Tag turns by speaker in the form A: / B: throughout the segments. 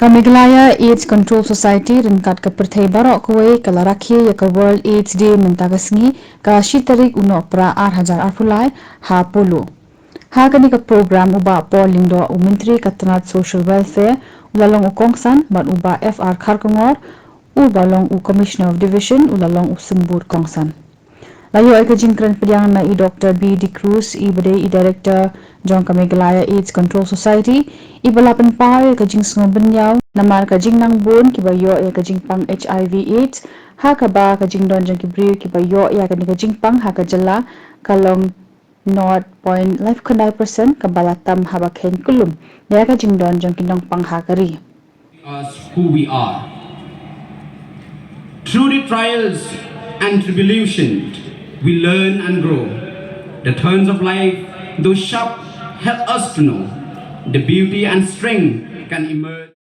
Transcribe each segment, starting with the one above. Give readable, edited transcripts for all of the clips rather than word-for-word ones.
A: Meghalaya AIDS Control Society ringkat ke perthai barok kuwe kalarakhi ya ke World AIDS Day mentagasngi ka 10 tarik unok pra 8,000 arpulai ha polo. Ha kani ka program uba polling do Menteri Katanat Social Welfare ulalong ukongsan ban uba FR Kharkongor ubalong u Commissioner of Division ulalong u Sembur Kongsan. Layo ay kajingkran pediang na i Dr. B. D. Cruz, i badai i Director Jong Meghalaya AIDS Control Society, i balapan pa ay kajing sungo benyaw, namar kajing nang bun, kibayo ay kajing pang HIV AIDS, ha ka ba kajing don jang kibriw, kibayo ay kajing pang ha kajala, kalong 0.5% kabalatam Haba Kheiñ Kyllum, daya kajing don jang kinong pang ha kari.
B: Us who we are. Through the trials and tribulations, we learn and grow. The turns of life, though sharp, help us to know the beauty and strength can emerge.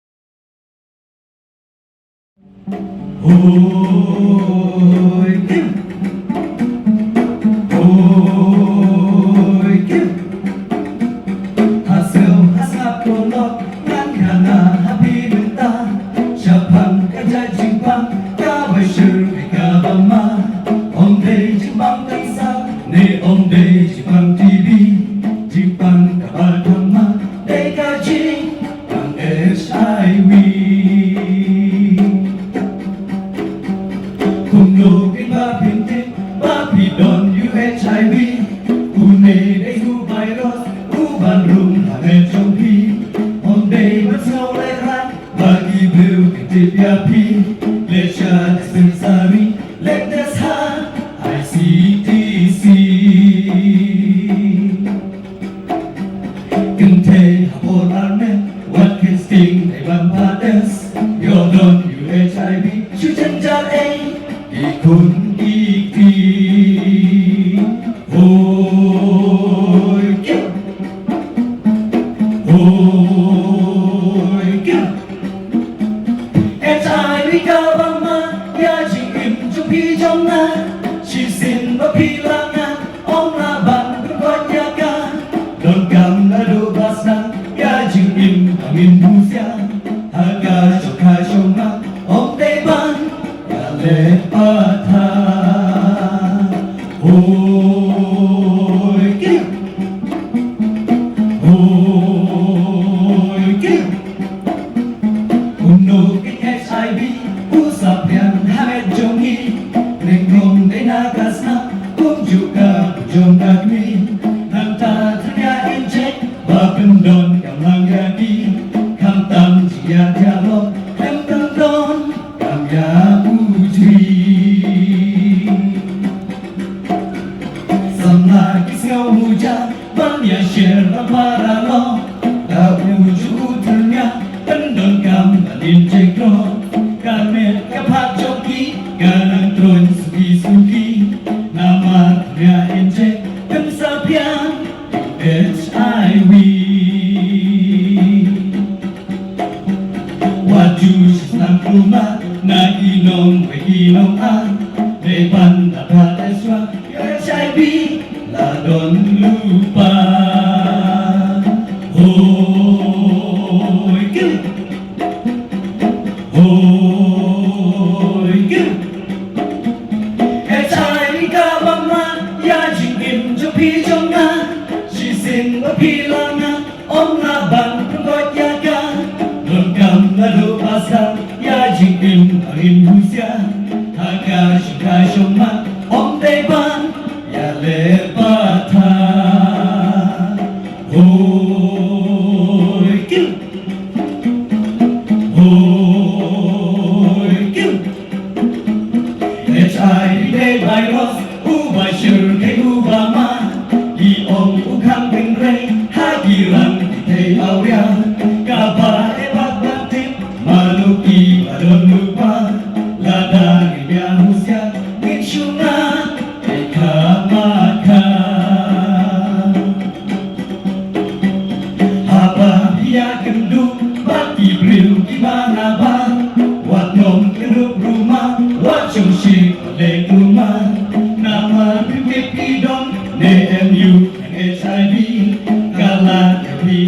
C: Kala,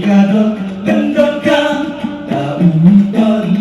C: Kala, Kala,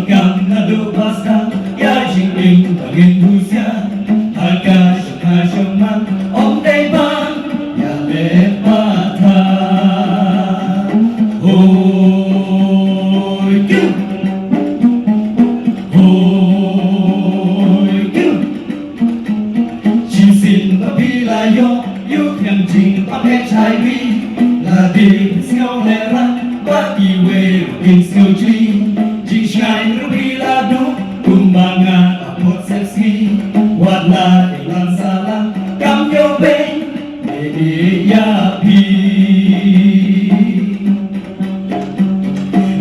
C: Nado basta ya jing bagin husia Akash kashuman om debang ya lepata Hoi Kyllum Hoi Kyllum Chisin papila yo yuk yang jing pape chai vi La di sngau le ran ba iwe in sngau jing Jing shine rupila du kumanga apot seksi Wadla ilan salam kam yo beng ya pi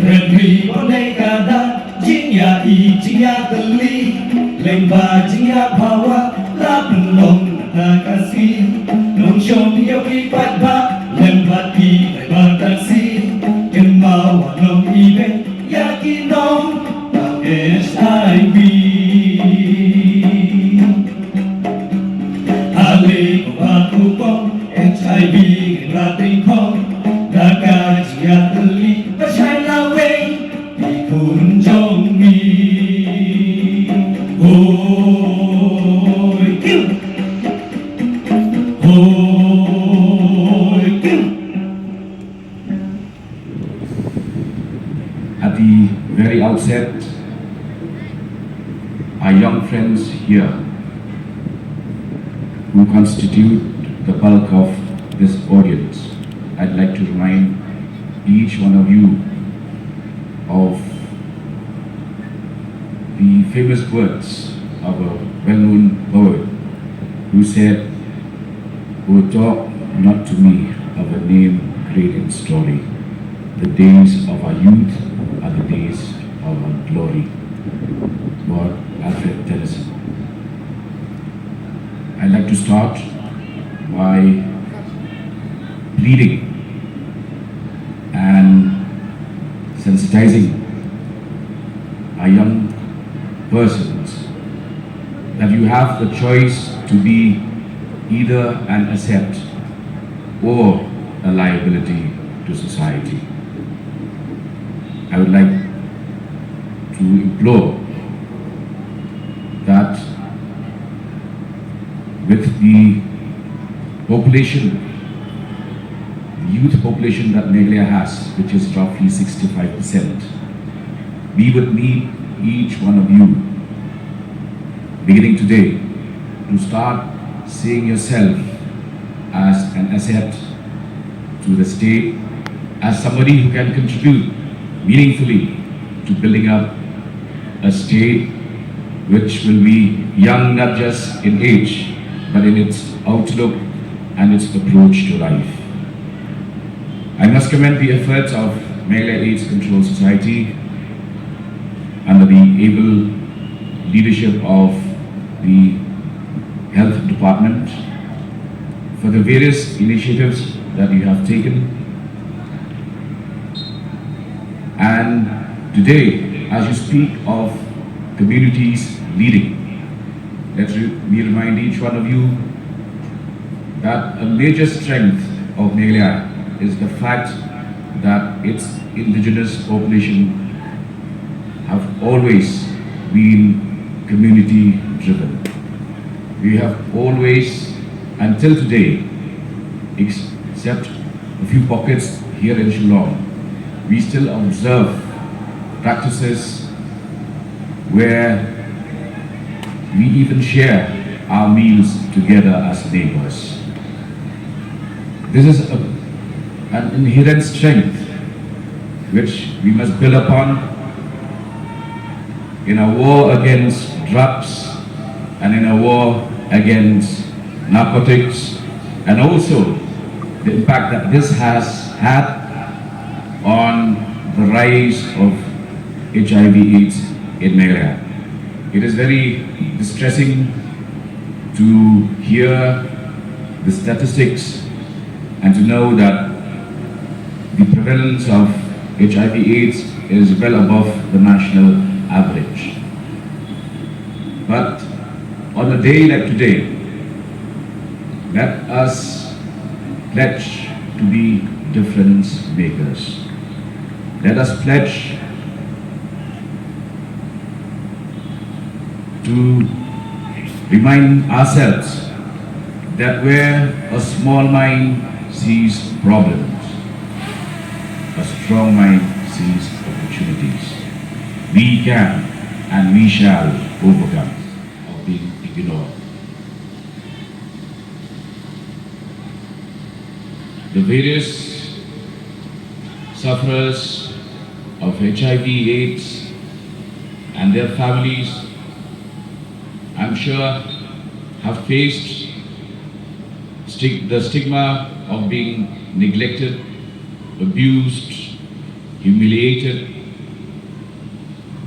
C: Redri onai kada jing ya i jing ya teli Lengba jing ya bawa la belong na kasih Nong shom yo ki pat ba lengba ki dai ba taksi Kema wa nong ibe ya ki nong HIV Ale ko aku kong HIV rating kong Daga jia teli Bashai la wei Di kun jong mi Hoi Kyllum Hoi Kyllum
D: At the very outset, our young friends here who constitute the bulk of this audience, I'd like to remind each one of you of the famous words of a well-known poet who said, "Oh, talk not to me of a name, great in story. The days of our youth are the days of our glory." Lord Alfred Tennyson. I'd like to start by pleading and sensitizing our young persons that you have the choice to be either an asset or a liability to society. I would like to implore that with the population, the youth population that Meghalaya has, which is roughly 65%, we would need each one of you, beginning today, to start seeing yourself as an asset to the state, as somebody who can contribute meaningfully to building up a state which will be young not just in age, but in its outlook and its approach to life. I must commend the efforts of Meghalaya AIDS Control Society under the able leadership of the Health Department for the various initiatives that you have taken. And today, as you speak of communities leading, let me remind each one of you that a major strength of Meghalaya is the fact that its indigenous population have always been community driven. We have always, until today, except a few pockets here in Shillong, we still observe practices where we even share our meals together as neighbors. This is an inherent strength which we must build upon in our war against drugs and in our war against narcotics, and also the impact that this has had on the rise of HIV/AIDS in Meghalaya. It is very distressing to hear the statistics and to know that the prevalence of HIV/AIDS is well above the national average. But on a day like today, let us pledge to be difference makers. Let us pledge to remind ourselves that where a small mind sees problems, a strong mind sees opportunities. We can and we shall overcome of being ignored. The various sufferers of HIV/AIDS and their families, I'm sure, have faced the stigma of being neglected, abused, humiliated.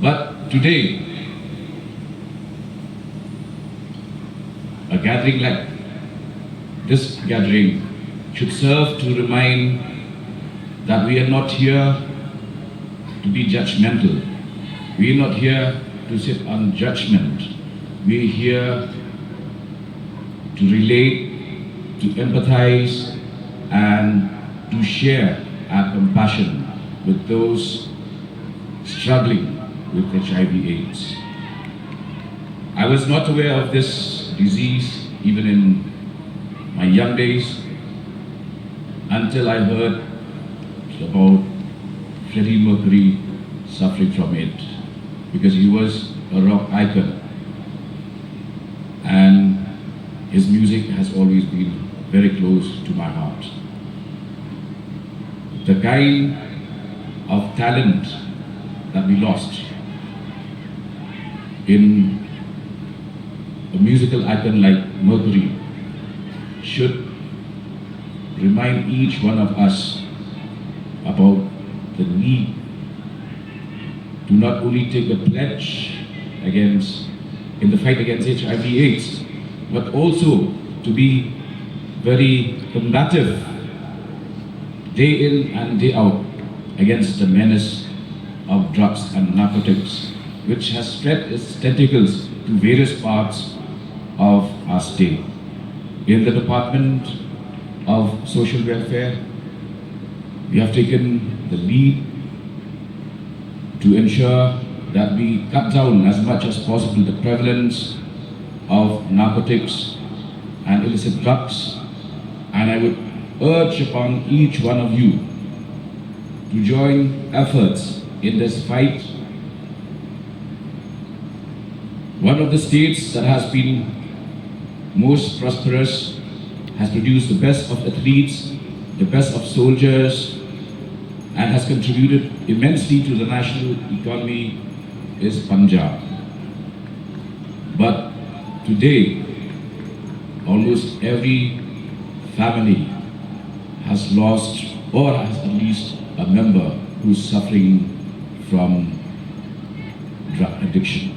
D: But today, a gathering like this gathering should serve to remind that we are not here to be judgmental. We are not here to sit on judgment. We are here to relate, to empathize, and to share our compassion with those struggling with HIV/AIDS. I was not aware of this disease even in my young days until I heard about Freddie Mercury suffering from it, because he was a rock icon and his music has always been very close to my heart. The kind of talent that we lost in a musical icon like Mercury should remind each one of us about the need to not only take a pledge in the fight against HIV/AIDS, but also to be very combative day in and day out against the menace of drugs and narcotics, which has spread its tentacles to various parts of our state. In the Department of Social Welfare, we have taken the lead to ensure that we cut down as much as possible the prevalence of narcotics and illicit drugs. And I would urge upon each one of you to join efforts in this fight. One of the states that has been most prosperous, has produced the best of athletes, the best of soldiers, and has contributed immensely to the national economy is Punjab. But today, almost every family has lost or has at least a member who's suffering from drug addiction.